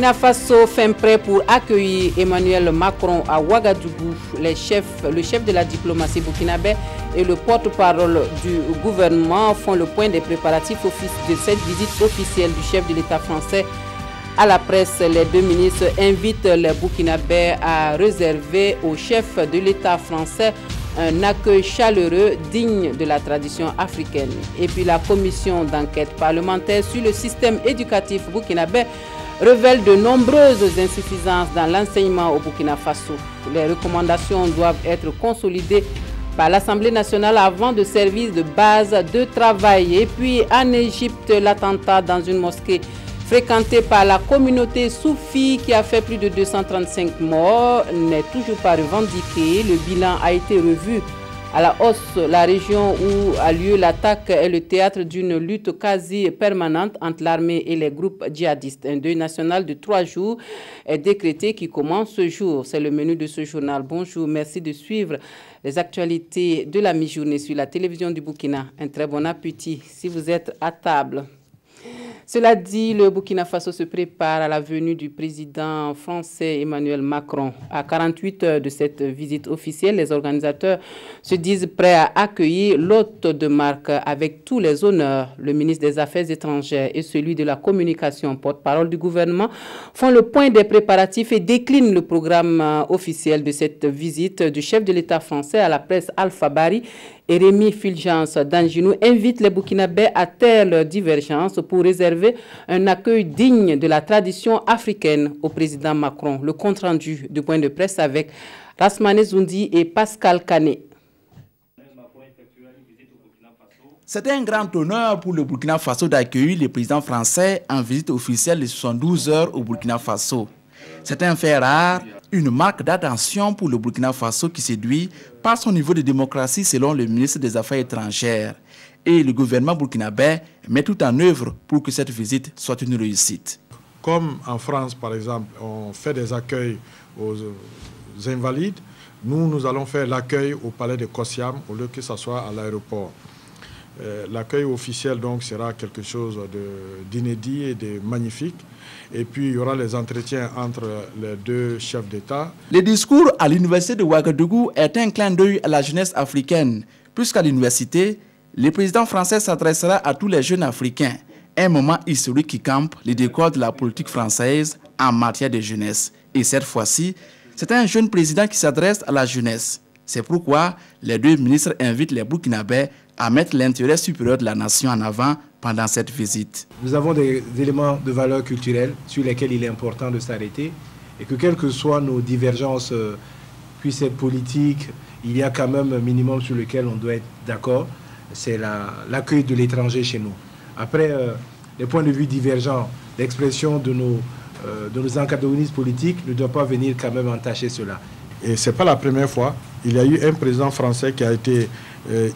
Burkina Faso fin prêt pour accueillir Emmanuel Macron à Ouagadougou. Le chef de la diplomatie burkinabé et le porte-parole du gouvernement font le point des préparatifs de cette visite officielle du chef de l'État français à la presse. Les deux ministres invitent les Burkinabés à réserver au chef de l'État français un accueil chaleureux digne de la tradition africaine. Et puis la commission d'enquête parlementaire sur le système éducatif burkinabé révèle de nombreuses insuffisances dans l'enseignement au Burkina Faso. Les recommandations doivent être consolidées par l'Assemblée nationale avant de servir de base de travail. Et puis en Égypte, l'attentat dans une mosquée fréquentée par la communauté soufie qui a fait plus de 235 morts n'est toujours pas revendiqué. Le bilan a été revu à la hausse. La région où a lieu l'attaque est le théâtre d'une lutte quasi permanente entre l'armée et les groupes djihadistes. Un deuil national de 3 jours est décrété qui commence ce jour. C'est le menu de ce journal. Bonjour, merci de suivre les actualités de la mi-journée sur la télévision du Burkina. Un très bon appétit si vous êtes à table. Cela dit, le Burkina Faso se prépare à la venue du président français Emmanuel Macron. À 48 heures de cette visite officielle, les organisateurs se disent prêts à accueillir l'hôte de marque avec tous les honneurs. Le ministre des Affaires étrangères et celui de la communication, porte-parole du gouvernement, font le point des préparatifs et déclinent le programme officiel de cette visite du chef de l'État français à la presse Alpha Bari. Et Rémi Fulgence d'Anginou invite les Burkinabés à taire leurs divergences pour réserver un accueil digne de la tradition africaine au président Macron. Le compte-rendu du point de presse avec Rasmane Zoundi et Pascal Kané. C'est un grand honneur pour le Burkina Faso d'accueillir le président français en visite officielle de 72 heures au Burkina Faso. C'est un fait rare, une marque d'attention pour le Burkina Faso qui séduit par son niveau de démocratie selon le ministre des Affaires étrangères. Et le gouvernement burkinabé met tout en œuvre pour que cette visite soit une réussite. Comme en France, par exemple, on fait des accueils aux invalides, nous allons faire l'accueil au palais de Kossiam au lieu que ce soit à l'aéroport. L'accueil officiel donc sera quelque chose d'inédit et de magnifique. Et puis il y aura les entretiens entre les deux chefs d'État. Le discours à l'université de Ouagadougou est un clin d'œil à la jeunesse africaine, puisqu'à l'université, le président français s'adressera à tous les jeunes africains. Un moment historique qui campe les décors de la politique française en matière de jeunesse. Et cette fois-ci, c'est un jeune président qui s'adresse à la jeunesse. C'est pourquoi les deux ministres invitent les Burkinabés à mettre l'intérêt supérieur de la nation en avant pendant cette visite. Nous avons des éléments de valeur culturelle sur lesquels il est important de s'arrêter et que quelles que soient nos divergences, puissent être politiques, il y a quand même un minimum sur lequel on doit être d'accord, c'est l'accueil de l'étranger chez nous. Après, les points de vue divergents, l'expression de nos antagonistes politiques ne doit pas venir quand même entacher cela. Et ce n'est pas la première fois. Il y a eu un président français qui a été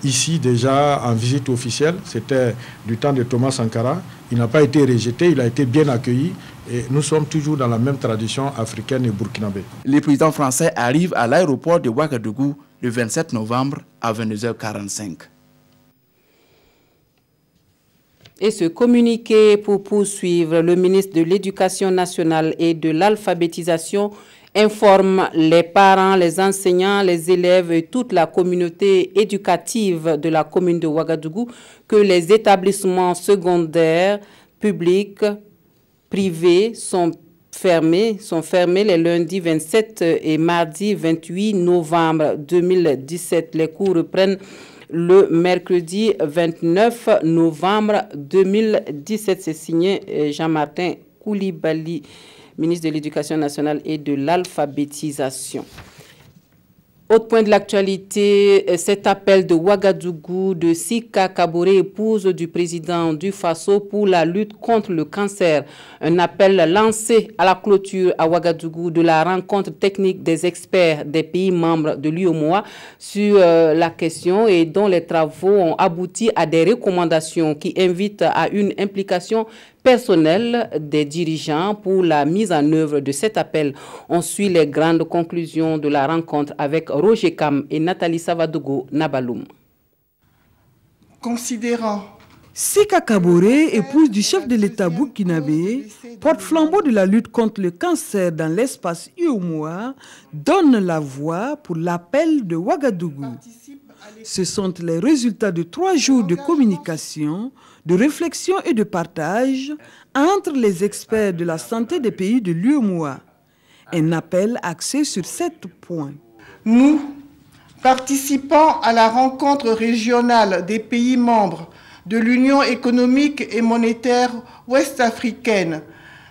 ici déjà en visite officielle. C'était du temps de Thomas Sankara. Il n'a pas été rejeté, il a été bien accueilli. Et nous sommes toujours dans la même tradition africaine et burkinabé. Le président français arrive à l'aéroport de Ouagadougou le 27 novembre à 22h45. Et ce communiqué pour poursuivre, le ministre de l'Éducation nationale et de l'alphabétisation informe les parents, les enseignants, les élèves et toute la communauté éducative de la commune de Ouagadougou que les établissements secondaires, publics, privés sont fermés les lundis 27 et mardi 28 novembre 2017. Les cours reprennent le mercredi 29 novembre 2017. C'est signé Jean-Martin Koulibaly, ministre de l'Éducation nationale et de l'alphabétisation. Autre point de l'actualité, cet appel de Ouagadougou de Sika Kaboré, épouse du président du Faso pour la lutte contre le cancer. Un appel lancé à la clôture à Ouagadougou de la rencontre technique des experts des pays membres de l'UEMOA sur la question et dont les travaux ont abouti à des recommandations qui invitent à une implication personnelle des dirigeants pour la mise en œuvre de cet appel. On suit les grandes conclusions de la rencontre avec Roger Kam et Nathalie Savadogo Nabaloum. Considérant Sika Kaboré, épouse du chef de l'État burkinabé, porte-flambeau de la lutte contre le cancer dans l'espace UEMOA, donne la voix pour l'appel de Ouagadougou. Ce sont les résultats de 3 jours de communication, de réflexion et de partage entre les experts de la santé des pays de l'UEMOA. Un appel axé sur 7 points. Nous, participants à la rencontre régionale des pays membres de l'Union économique et monétaire ouest-africaine,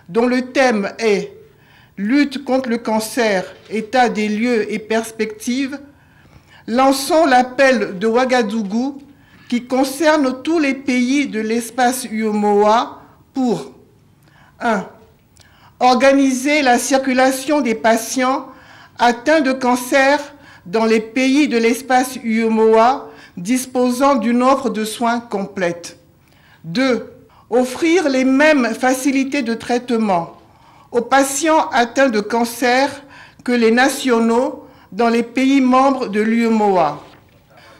dont le thème est « Lutte contre le cancer, état des lieux et perspectives », lançons l'appel de Ouagadougou qui concerne tous les pays de l'espace UEMOA pour 1. Organiser la circulation des patients atteints de cancer dans les pays de l'espace UEMOA disposant d'une offre de soins complète. 2. Offrir les mêmes facilités de traitement aux patients atteints de cancer que les nationaux dans les pays membres de l'UEMOA.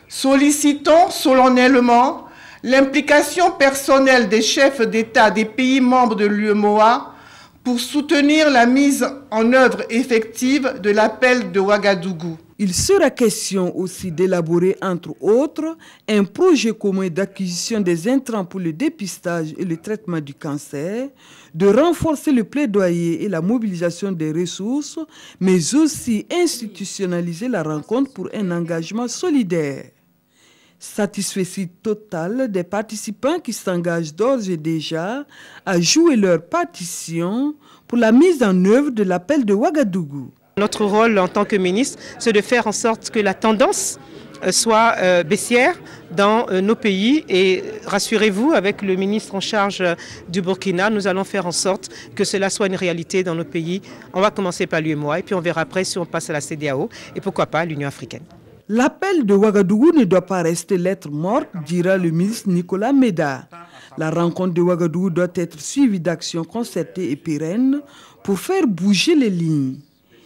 Sollicitons solennellement l'implication personnelle des chefs d'État des pays membres de l'UEMOA pour soutenir la mise en œuvre effective de l'appel de Ouagadougou. Il sera question aussi d'élaborer, entre autres, un projet commun d'acquisition des intrants pour le dépistage et le traitement du cancer, de renforcer le plaidoyer et la mobilisation des ressources, mais aussi institutionnaliser la rencontre pour un engagement solidaire. Satisfecit total des participants qui s'engagent d'ores et déjà à jouer leur partition pour la mise en œuvre de l'appel de Ouagadougou. Notre rôle en tant que ministre, c'est de faire en sorte que la tendance soit baissière dans nos pays. Et rassurez-vous, avec le ministre en charge du Burkina, nous allons faire en sorte que cela soit une réalité dans nos pays. On va commencer par l'UEMOA et puis on verra après si on passe à la CEDEAO et pourquoi pas l'Union africaine. L'appel de Ouagadougou ne doit pas rester lettre morte, dira le ministre Nicolas Méda. La rencontre de Ouagadougou doit être suivie d'actions concertées et pérennes pour faire bouger les lignes.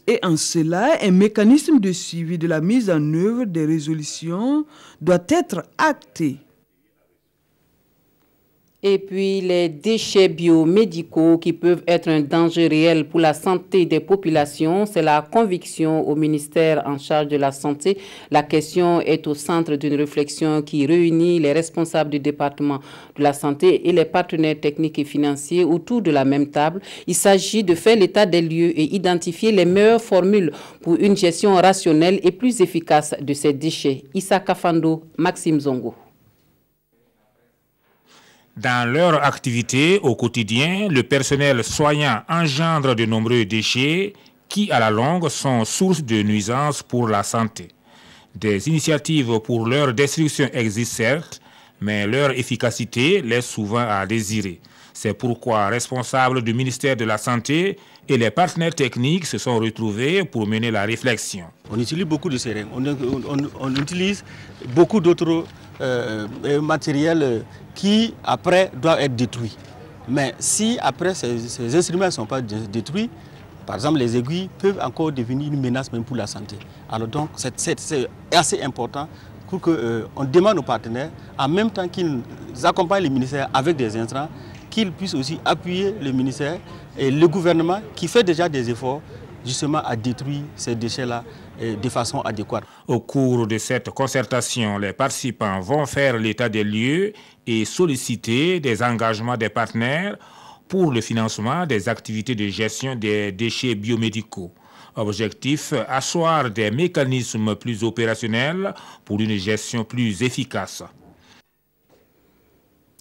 Et en cela, un mécanisme de suivi de la mise en œuvre des résolutions doit être acté. Et puis les déchets biomédicaux qui peuvent être un danger réel pour la santé des populations, c'est la conviction au ministère en charge de la santé. La question est au centre d'une réflexion qui réunit les responsables du département de la santé et les partenaires techniques et financiers autour de la même table. Il s'agit de faire l'état des lieux et identifier les meilleures formules pour une gestion rationnelle et plus efficace de ces déchets. Issa Kafando, Maxime Zongo. Dans leur activité au quotidien, le personnel soignant engendre de nombreux déchets qui, à la longue, sont source de nuisances pour la santé. Des initiatives pour leur destruction existent certes, mais leur efficacité laisse souvent à désirer. C'est pourquoi responsables du ministère de la Santé et les partenaires techniques se sont retrouvés pour mener la réflexion. On utilise beaucoup de seringues, on utilise beaucoup d'autres matériels qui après doivent être détruits. Mais si après ces instruments ne sont pas détruits, par exemple les aiguilles peuvent encore devenir une menace même pour la santé. Alors donc c'est assez important pour qu'on demande aux partenaires, en même temps qu'ils accompagnent le ministère avec des intrants, qu'ils puissent aussi appuyer le ministère et le gouvernement qui fait déjà des efforts justement à détruire ces déchets-là de façon adéquate. Au cours de cette concertation, les participants vont faire l'état des lieux et solliciter des engagements des partenaires pour le financement des activités de gestion des déchets biomédicaux. Objectif, asseoir des mécanismes plus opérationnels pour une gestion plus efficace.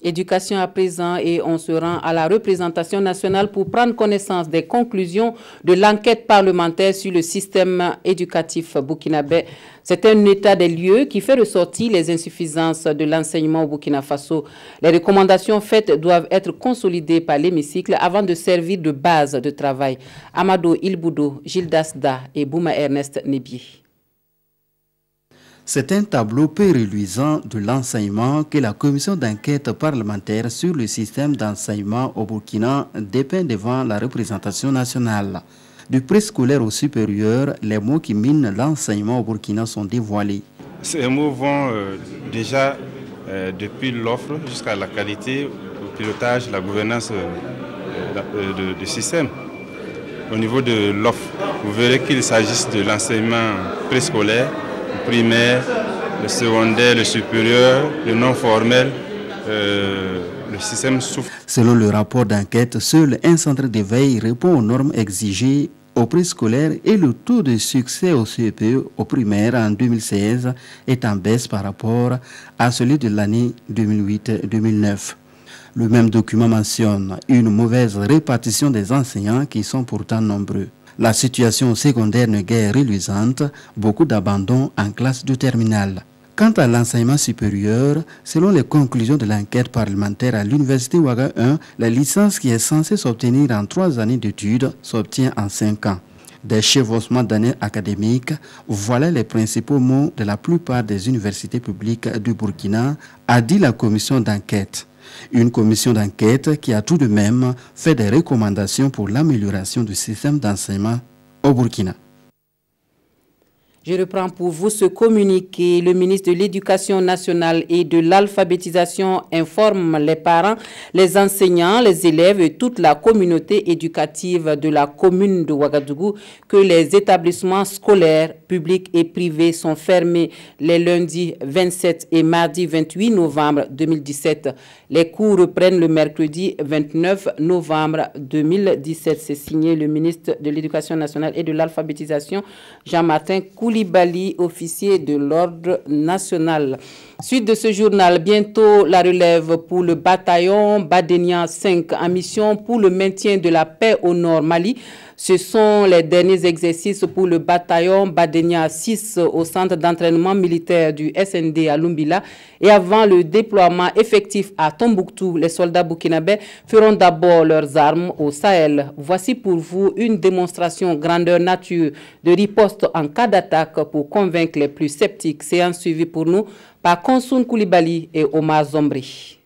Éducation à présent et on se rend à la représentation nationale pour prendre connaissance des conclusions de l'enquête parlementaire sur le système éducatif burkinabé. C'est un état des lieux qui fait ressortir les insuffisances de l'enseignement au Burkina Faso. Les recommandations faites doivent être consolidées par l'hémicycle avant de servir de base de travail. Amado Ilboudo, Gildas Da et Bouma Ernest Nebié. C'est un tableau peu reluisant de l'enseignement que la commission d'enquête parlementaire sur le système d'enseignement au Burkina dépeint devant la représentation nationale. Du préscolaire au supérieur, les mots qui minent l'enseignement au Burkina sont dévoilés. Ces mots vont déjà depuis l'offre jusqu'à la qualité, le pilotage, la gouvernance du système. Au niveau de l'offre, vous verrez qu'il s'agisse de l'enseignement préscolaire, le primaire, le secondaire, le supérieur, le non formel. Le système souffre. Selon le rapport d'enquête, seul un centre de veille répond aux normes exigées au préscolaire et le taux de succès au CEPE au primaire en 2016 est en baisse par rapport à celui de l'année 2008-2009. Le même document mentionne une mauvaise répartition des enseignants qui sont pourtant nombreux. La situation au secondaire n'est guère reluisante, beaucoup d'abandon en classe de terminale. Quant à l'enseignement supérieur, selon les conclusions de l'enquête parlementaire à l'Université Ouaga 1, la licence qui est censée s'obtenir en 3 années d'études s'obtient en 5 ans. Des chevauchements d'années académiques, voilà les principaux mots de la plupart des universités publiques du Burkina, a dit la commission d'enquête. Une commission d'enquête qui a tout de même fait des recommandations pour l'amélioration du système d'enseignement au Burkina. Je reprends pour vous ce communiqué. Le ministre de l'Éducation nationale et de l'alphabétisation informe les parents, les enseignants, les élèves et toute la communauté éducative de la commune de Ouagadougou que les établissements scolaires publics et privés sont fermés les lundis 27 et mardi 28 novembre 2017. Les cours reprennent le mercredi 29 novembre 2017. C'est signé le ministre de l'Éducation nationale et de l'alphabétisation, Jean-Martin Koulibaly, officier de l'ordre national. Suite de ce journal, bientôt la relève pour le bataillon Badenia 5 en mission pour le maintien de la paix au nord Mali. Ce sont les derniers exercices pour le bataillon Badenia 6 au centre d'entraînement militaire du SND à Lumbila. Et avant le déploiement effectif à Tombouctou, les soldats burkinabés feront d'abord leurs armes au Sahel. Voici pour vous une démonstration grandeur nature de riposte en cas d'attaque pour convaincre les plus sceptiques. Séance suivie pour nous par Konsoun Koulibaly et Omar Zombri.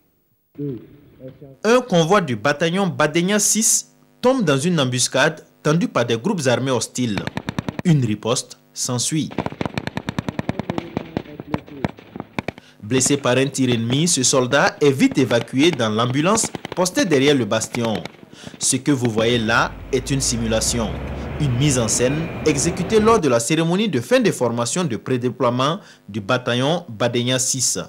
Un convoi du bataillon Badenia 6 tombe dans une embuscade tendue par des groupes armés hostiles. Une riposte s'ensuit. Blessé par un tir ennemi, ce soldat est vite évacué dans l'ambulance postée derrière le bastion. Ce que vous voyez là est une simulation, une mise en scène exécutée lors de la cérémonie de fin de formation de prédéploiement du bataillon Badenia 6.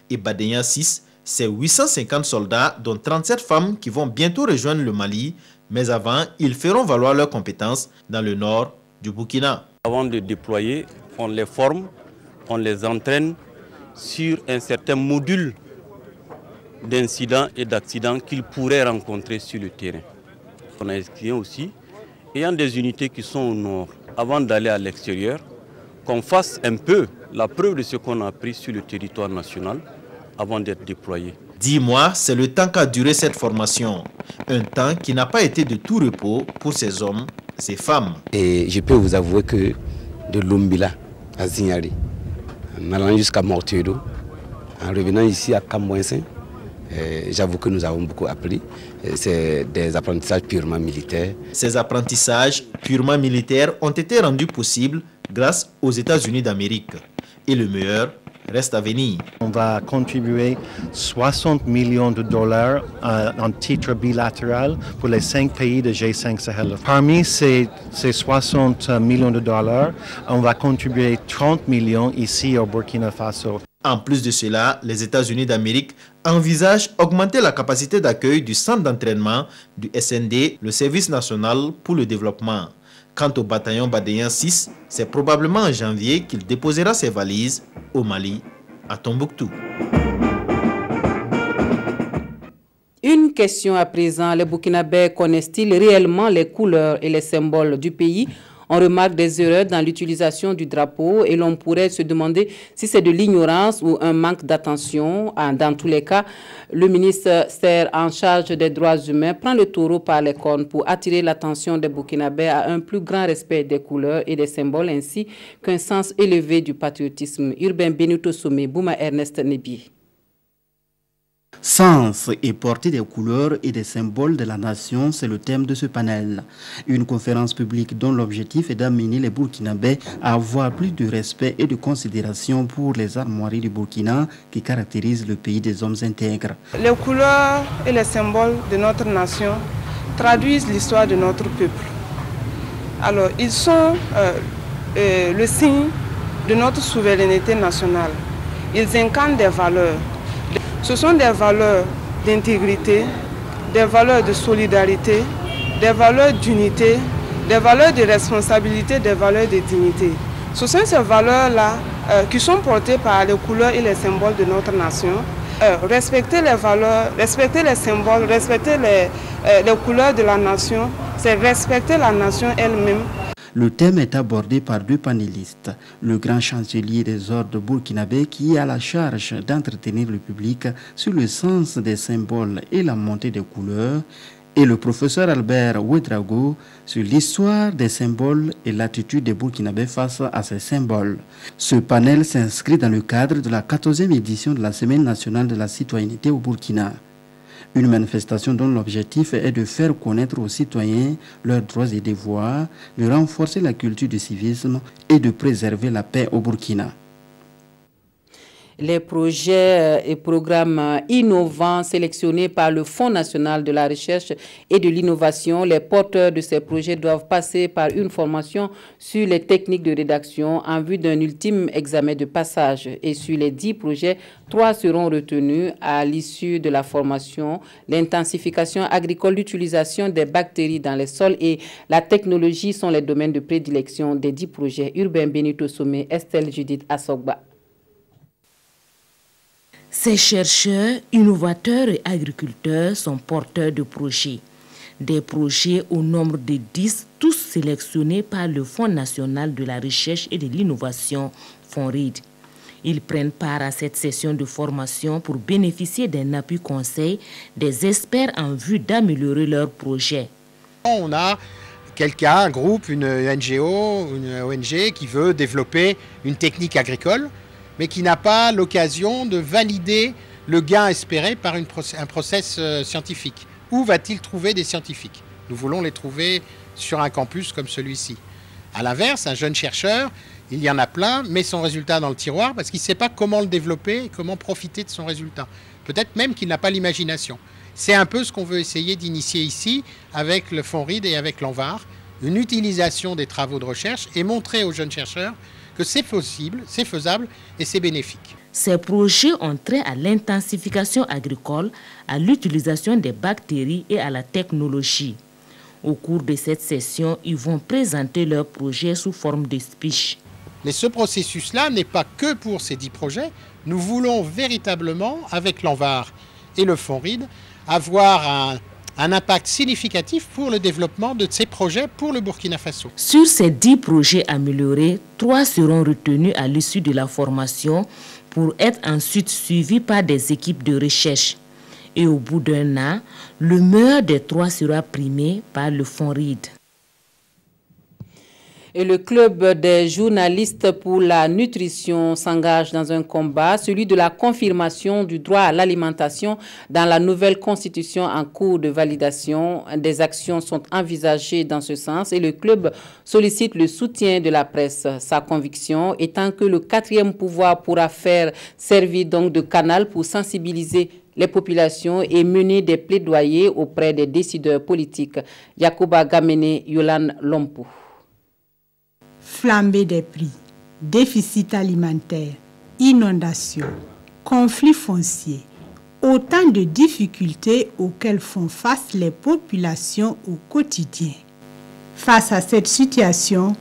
Et Badenia 6, c'est 850 soldats, dont 37 femmes qui vont bientôt rejoindre le Mali, mais avant, ils feront valoir leurs compétences dans le nord du Burkina. Avant de déployer, on les forme, on les entraîne sur un certain module d'incidents et d'accidents qu'ils pourraient rencontrer sur le terrain. On a inscrit aussi, ayant des unités qui sont au nord, avant d'aller à l'extérieur, qu'on fasse un peu la preuve de ce qu'on a appris sur le territoire national avant d'être déployé. 10 mois, c'est le temps qu'a duré cette formation. Un temps qui n'a pas été de tout repos pour ces hommes, ces femmes. Et je peux vous avouer que de Lumbila à Zignari, en allant jusqu'à Mortedo, en revenant ici à Kamboinsin, j'avoue que nous avons beaucoup appris. C'est des apprentissages purement militaires. Ces apprentissages purement militaires ont été rendus possibles grâce aux États-Unis d'Amérique. Et le meilleur reste à venir. On va contribuer 60 millions de dollars en titre bilatéral pour les 5 pays de G5 Sahel. Parmi ces 60 millions de dollars, on va contribuer 30 millions ici au Burkina Faso. En plus de cela, les États-Unis d'Amérique envisagent augmenter la capacité d'accueil du centre d'entraînement du SND, le Service national pour le développement. Quant au bataillon Badenia 6, c'est probablement en janvier qu'il déposera ses valises au Mali, à Tombouctou. Une question à présent, les Burkinabés connaissent-ils réellement les couleurs et les symboles du pays? On remarque des erreurs dans l'utilisation du drapeau et l'on pourrait se demander si c'est de l'ignorance ou un manque d'attention. Dans tous les cas, le ministère en charge des droits humains prend le taureau par les cornes pour attirer l'attention des Burkinabés à un plus grand respect des couleurs et des symboles ainsi qu'un sens élevé du patriotisme. Urbain Benito Somé, Bouma Ernest Nebi. Sens et portée des couleurs et des symboles de la nation, c'est le thème de ce panel. Une conférence publique dont l'objectif est d'amener les Burkinabés à avoir plus de respect et de considération pour les armoiries du Burkina qui caractérisent le pays des hommes intègres. Les couleurs et les symboles de notre nation traduisent l'histoire de notre peuple. Alors, ils sont le signe de notre souveraineté nationale. Ils incarnent des valeurs. Ce sont des valeurs d'intégrité, des valeurs de solidarité, des valeurs d'unité, des valeurs de responsabilité, des valeurs de dignité. Ce sont ces valeurs-là qui sont portées par les couleurs et les symboles de notre nation. Respecter les valeurs, respecter les symboles, respecter les couleurs de la nation, c'est respecter la nation elle-même. Le thème est abordé par deux panélistes. Le grand chancelier des ordres burkinabés qui a la charge d'entretenir le public sur le sens des symboles et la montée des couleurs, et le professeur Albert Ouedraogo sur l'histoire des symboles et l'attitude des Burkinabés face à ces symboles. Ce panel s'inscrit dans le cadre de la 14e édition de la Semaine nationale de la citoyenneté au Burkina. Une manifestation dont l'objectif est de faire connaître aux citoyens leurs droits et devoirs, de renforcer la culture du civisme et de préserver la paix au Burkina. Les projets et programmes innovants sélectionnés par le Fonds national de la recherche et de l'innovation, les porteurs de ces projets doivent passer par une formation sur les techniques de rédaction en vue d'un ultime examen de passage. Et sur les 10 projets, 3 seront retenus à l'issue de la formation. L'intensification agricole, l'utilisation des bactéries dans les sols et la technologie sont les domaines de prédilection des 10 projets. Urbain Benito Sommet, Estelle Judith Assogba. Ces chercheurs, innovateurs et agriculteurs sont porteurs de projets. Des projets au nombre de 10, tous sélectionnés par le Fonds national de la recherche et de l'innovation, FONRID. Ils prennent part à cette session de formation pour bénéficier d'un appui conseil des experts en vue d'améliorer leurs projets. On a quelqu'un, un groupe, une NGO, une ONG qui veut développer une technique agricole, mais qui n'a pas l'occasion de valider le gain espéré par un process scientifique. Où va-t-il trouver des scientifiques? Nous voulons les trouver sur un campus comme celui-ci. A l'inverse, un jeune chercheur, il y en a plein, met son résultat dans le tiroir parce qu'il ne sait pas comment le développer et comment profiter de son résultat. Peut-être même qu'il n'a pas l'imagination. C'est un peu ce qu'on veut essayer d'initier ici avec le FONRID et avec l'ANVAR, une utilisation des travaux de recherche et montrer aux jeunes chercheurs que c'est possible, c'est faisable et c'est bénéfique. Ces projets ont trait à l'intensification agricole, à l'utilisation des bactéries et à la technologie. Au cours de cette session, ils vont présenter leurs projets sous forme de speech. Mais ce processus-là n'est pas que pour ces 10 projets. Nous voulons véritablement, avec l'ANVAR et le FONRID, avoir un impact significatif pour le développement de ces projets pour le Burkina Faso. Sur ces 10 projets améliorés, 3 seront retenus à l'issue de la formation pour être ensuite suivis par des équipes de recherche. Et au bout d'un an, le meilleur des 3 sera primé par le FONRID. Et le club des journalistes pour la nutrition s'engage dans un combat, celui de la confirmation du droit à l'alimentation dans la nouvelle constitution en cours de validation. Des actions sont envisagées dans ce sens et le club sollicite le soutien de la presse. Sa conviction étant que le 4e pouvoir pourra servir donc de canal pour sensibiliser les populations et mener des plaidoyers auprès des décideurs politiques. Yacouba Gamene, Yolande Lompou. Flambée des prix, déficit alimentaire, inondations, conflits fonciers, autant de difficultés auxquelles font face les populations au quotidien. Face à cette situation,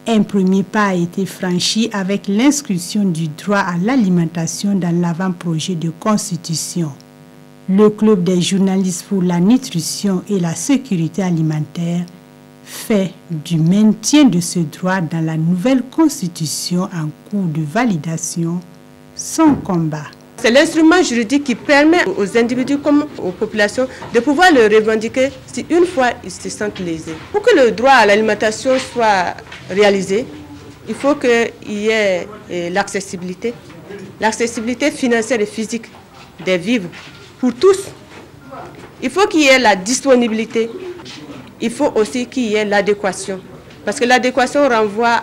un premier pas a été franchi avec l'inscription du droit à l'alimentation dans l'avant-projet de constitution. Le club des journalistes pour la nutrition et la sécurité alimentaire fait du maintien de ce droit dans la nouvelle constitution en cours de validation son combat. C'est l'instrument juridique qui permet aux individus comme aux populations de pouvoir le revendiquer si une fois ils se sentent lésés. Pour que le droit à l'alimentation soit réalisé, il faut qu'il y ait l'accessibilité financière et physique des vivres pour tous. Il faut qu'il y ait la disponibilité. Il faut aussi qu'il y ait l'adéquation. Parce que l'adéquation renvoie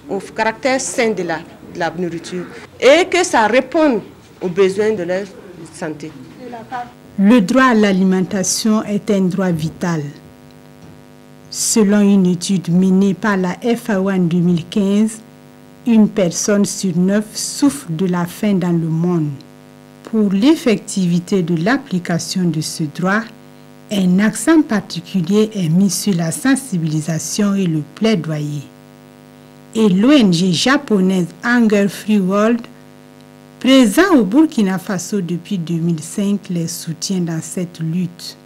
au caractère sain de la nourriture. Et que ça réponde aux besoins de leur santé. Le droit à l'alimentation est un droit vital. Selon une étude menée par la FAO en 2015, une personne sur 9 souffre de la faim dans le monde. Pour l'effectivité de l'application de ce droit, un accent particulier est mis sur la sensibilisation et le plaidoyer. Et l'ONG japonaise Hunger Free World, présent au Burkina Faso depuis 2005, les soutient dans cette lutte.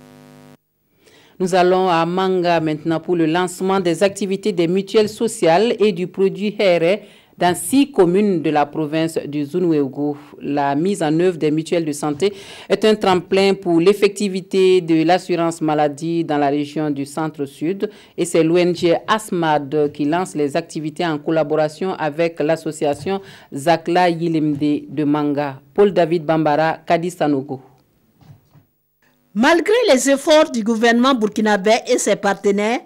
Nous allons à Manga maintenant pour le lancement des activités des mutuelles sociales et du produit Here dans 6 communes de la province du Zunwego. La mise en œuvre des mutuelles de santé est un tremplin pour l'effectivité de l'assurance maladie dans la région du Centre-Sud et c'est l'ONG ASMAD qui lance les activités en collaboration avec l'association Zakla Yilimde de Manga. Paul-David Bambara, Kadi Sanogo. Malgré les efforts du gouvernement burkinabé et ses partenaires,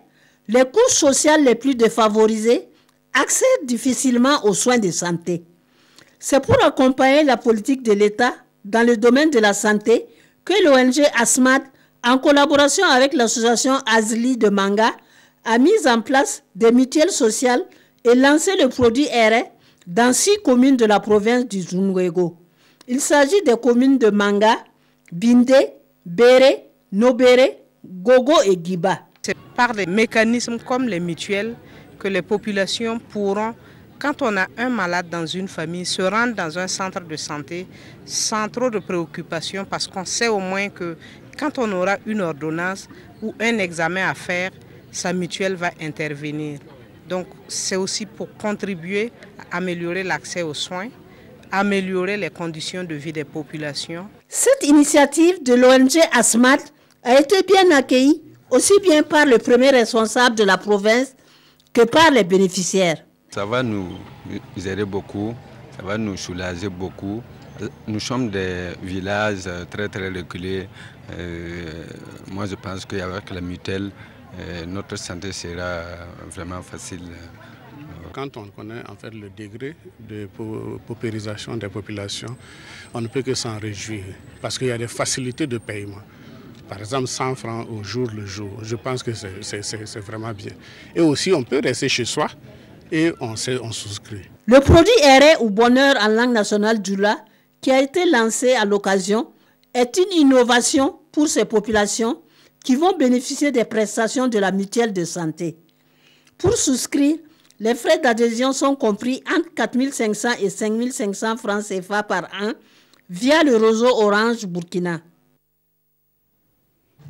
les couches sociales les plus défavorisées accèdent difficilement aux soins de santé. C'est pour accompagner la politique de l'État dans le domaine de la santé que l'ONG ASMAD, en collaboration avec l'association Azli de Manga, a mis en place des mutuelles sociales et lancé le produit RE dans 6 communes de la province du Zunwego. Il s'agit des communes de Manga, Binde, Béré, Nobéré, Gogo et Giba. C'est par des mécanismes comme les mutuelles que les populations pourront, quand on a un malade dans une famille, se rendre dans un centre de santé sans trop de préoccupations parce qu'on sait au moins que quand on aura une ordonnance ou un examen à faire, sa mutuelle va intervenir. Donc c'est aussi pour contribuer à améliorer l'accès aux soins, améliorer les conditions de vie des populations. Cette initiative de l'ONG ASMAD a été bien accueillie aussi bien par le premier responsable de la province que par les bénéficiaires. Ça va nous aider beaucoup, ça va nous soulager beaucoup. Nous sommes des villages très reculés. Moi je pense qu'avec la mutuelle, notre santé sera vraiment facile. Quand on connaît en fait le degré de paupérisation des populations, on ne peut que s'en réjouir parce qu'il y a des facilités de paiement. Par exemple, 100 francs au jour le jour. Je pense que c'est vraiment bien. Et aussi, on peut rester chez soi et on souscrit. Le produit RE ou bonheur en langue nationale Djoula, qui a été lancé à l'occasion, est une innovation pour ces populations qui vont bénéficier des prestations de la mutuelle de santé. Pour souscrire, les frais d'adhésion sont compris entre 4 500 et 5 500 francs CFA par an via le réseau Orange Burkina.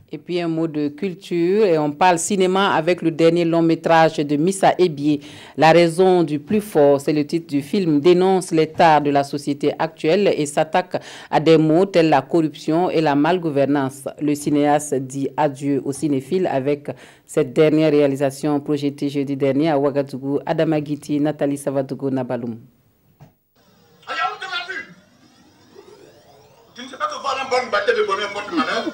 Et puis un mot de culture, et on parle cinéma avec le dernier long métrage de Missa Ebié. La raison du plus fort, c'est le titre du film, dénonce l'état de la société actuelle et s'attaque à des mots tels la corruption et la malgouvernance. Le cinéaste dit adieu aux cinéphiles avec cette dernière réalisation projetée jeudi dernier à Ouagadougou. Adama Guiti, Nathalie Savadougou, Nabaloum. Tu ne sais pas que voir un bon bâtiment de bonheur porte malheur.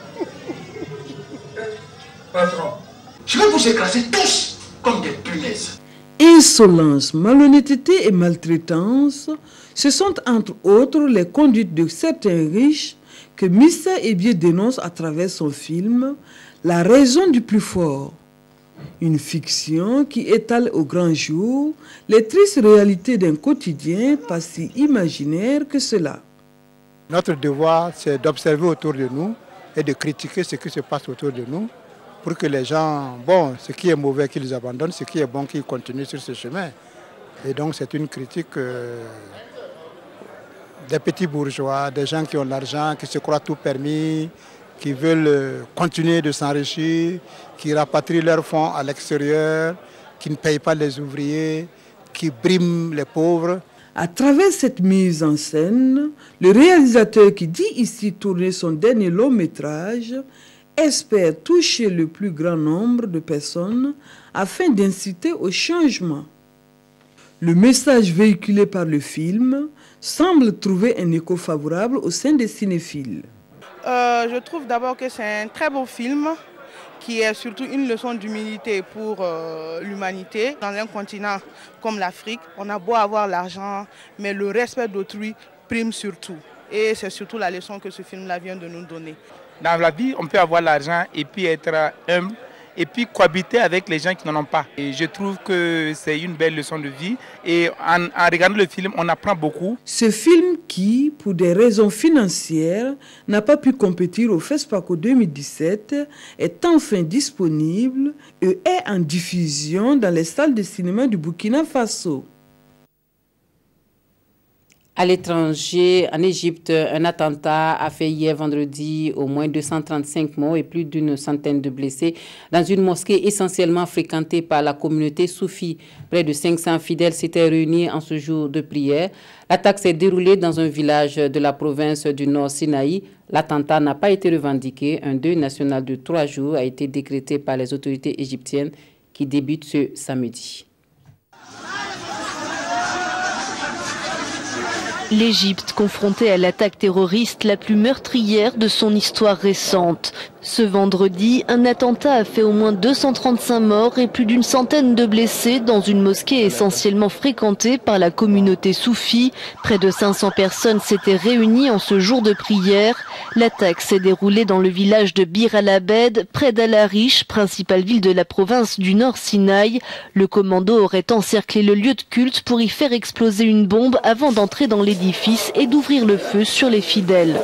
Je vais vous écraser tous comme des punaises. Insolence, malhonnêteté et maltraitance, ce sont entre autres les conduites de certains riches que Missa Ebié dénonce à travers son film La raison du plus fort. Une fiction qui étale au grand jour les tristes réalités d'un quotidien pas si imaginaire que cela. Notre devoir, c'est d'observer autour de nous et de critiquer ce qui se passe autour de nous, pour que les gens, bon, ce qui est mauvais qu'ils abandonnent, ce qui est bon qu'ils continuent sur ce chemin. Et donc c'est une critique des petits bourgeois, des gens qui ont l'argent, qui se croient tout permis, qui veulent continuer de s'enrichir, qui rapatrient leurs fonds à l'extérieur, qui ne payent pas les ouvriers, qui briment les pauvres. À travers cette mise en scène, le réalisateur qui dit ici tourner son dernier long métrage espère toucher le plus grand nombre de personnes afin d'inciter au changement. Le message véhiculé par le film semble trouver un écho favorable au sein des cinéphiles. Je trouve d'abord que c'est un très beau film qui est surtout une leçon d'humilité pour l'humanité. Dans un continent comme l'Afrique, on a beau avoir l'argent, mais le respect d'autrui prime surtout. Et c'est surtout la leçon que ce film-là vient de nous donner. Dans la vie, on peut avoir l'argent et puis être humble et puis cohabiter avec les gens qui n'en ont pas. Et je trouve que c'est une belle leçon de vie et en regardant le film, on apprend beaucoup. Ce film qui, pour des raisons financières, n'a pas pu compétir au FESPACO 2017 est enfin disponible et est en diffusion dans les salles de cinéma du Burkina Faso. À l'étranger, en Égypte, un attentat a fait hier vendredi au moins 235 morts et plus d'une centaine de blessés dans une mosquée essentiellement fréquentée par la communauté soufie. Près de 500 fidèles s'étaient réunis en ce jour de prière. L'attaque s'est déroulée dans un village de la province du Nord Sinaï. L'attentat n'a pas été revendiqué. Un deuil national de 3 jours a été décrété par les autorités égyptiennes qui débute ce samedi. L'Égypte confrontée à l'attaque terroriste la plus meurtrière de son histoire récente. Ce vendredi, un attentat a fait au moins 235 morts et plus d'une centaine de blessés dans une mosquée essentiellement fréquentée par la communauté soufie. Près de 500 personnes s'étaient réunies en ce jour de prière. L'attaque s'est déroulée dans le village de Bir al-Abed, près d'Al-Arish, principale ville de la province du Nord Sinaï. Le commando aurait encerclé le lieu de culte pour y faire exploser une bombe avant d'entrer dans l'édifice et d'ouvrir le feu sur les fidèles.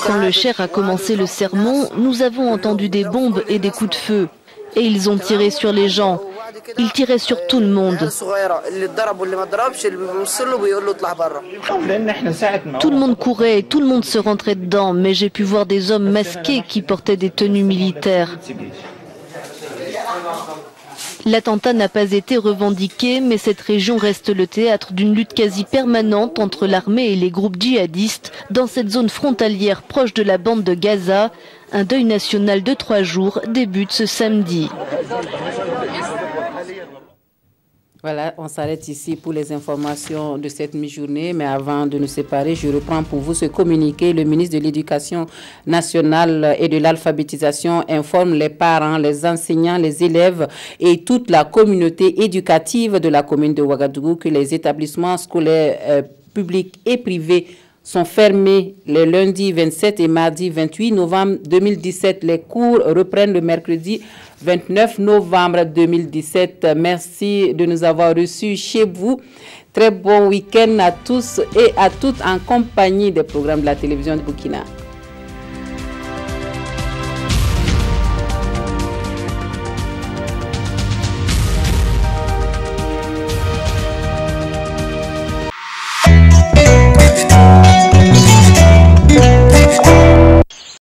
Quand le cheikh a commencé le sermon, nous avons entendu des bombes et des coups de feu. Et ils ont tiré sur les gens. Ils tiraient sur tout le monde. Tout le monde courait et tout le monde se rentrait dedans, mais j'ai pu voir des hommes masqués qui portaient des tenues militaires. L'attentat n'a pas été revendiqué, mais cette région reste le théâtre d'une lutte quasi permanente entre l'armée et les groupes djihadistes dans cette zone frontalière proche de la bande de Gaza. Un deuil national de 3 jours débute ce samedi. Voilà, on s'arrête ici pour les informations de cette mi-journée. Mais avant de nous séparer, je reprends pour vous ce communiqué. Le ministre de l'Éducation nationale et de l'alphabétisation informe les parents, les enseignants, les élèves et toute la communauté éducative de la commune de Ouagadougou que les établissements scolaires publics et privés sont fermés les lundis 27 et mardi 28 novembre 2017. Les cours reprennent le mercredi 29 novembre 2017. Merci de nous avoir reçus chez vous. Très bon week-end à tous et à toutes en compagnie des programmes de la télévision de Burkina.